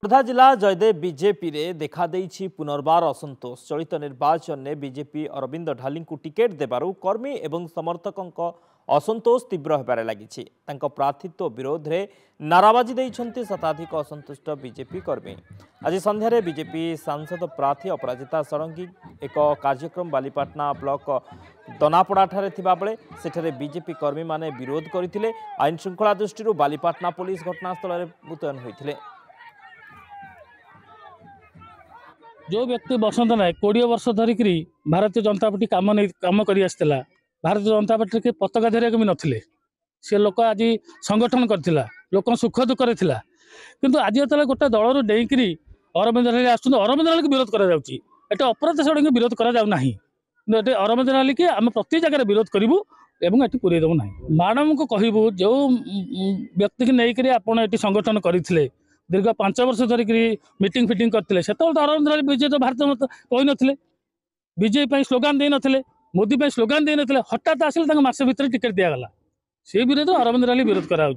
खोर्धा जिला जयदेव बीजेपी रे देखा देइछि पुनर्बार असंतोष। चलित निर्वाचन में बीजेपी अरविंद ढाली को टिकेट देबारु कर्मी एवं समर्थकों असंतोष तीव्र होबार लगी। प्रार्थित्व विरोध में नाराबाजी देइछन्ति शताधिक असंतुष्ट बीजेपी कर्मी। आज संध्यारे बीजेपी सांसद प्रार्थी अपराजिता षडंगी एक कार्यक्रम बालीपाटना ब्लॉक दनापड़ा बेले सेठरे बीजेपी कर्मी माने विरोध करथिले। आईन श्रृंखला दृष्टि बालीपाटना पुलिस घटनास्थल में मुतयन होइथिले। जो व्यक्ति बसंत नायक 20 वर्ष धरिक भारतीय जनता पार्टी काम कर भारतीय जनता पार्टी के पताका धरिया भी नथिले। से लोक आज संगठन करथिला, लोक सुख दुख किंतु आज जो गोटे दल डेईकरी अरविंद रैली अरविंद रैली विरोध करा जाउची। एटा अपराध सड़क विरोध करा जाउ नाही। किंतु अरविंद रैली की आम प्रति जगह विरोध करूँ एवं ये पूरे देव ना। मैडम को कहूँ जो व्यक्ति की नहींकरी आपड़ संगठन करते दीर्घ 5 वर्ष धरिक मीटिंग फिटिंग करते से अरविंद रैली विजय भारत मत कही नथिले, बीजेपी स्लोगान दे नथिले, मोदी स्लोगान दे नथिले। हठात आसिले मस भितर टिकेट दिगला से विरोध अरविंद रैली विरोध करा।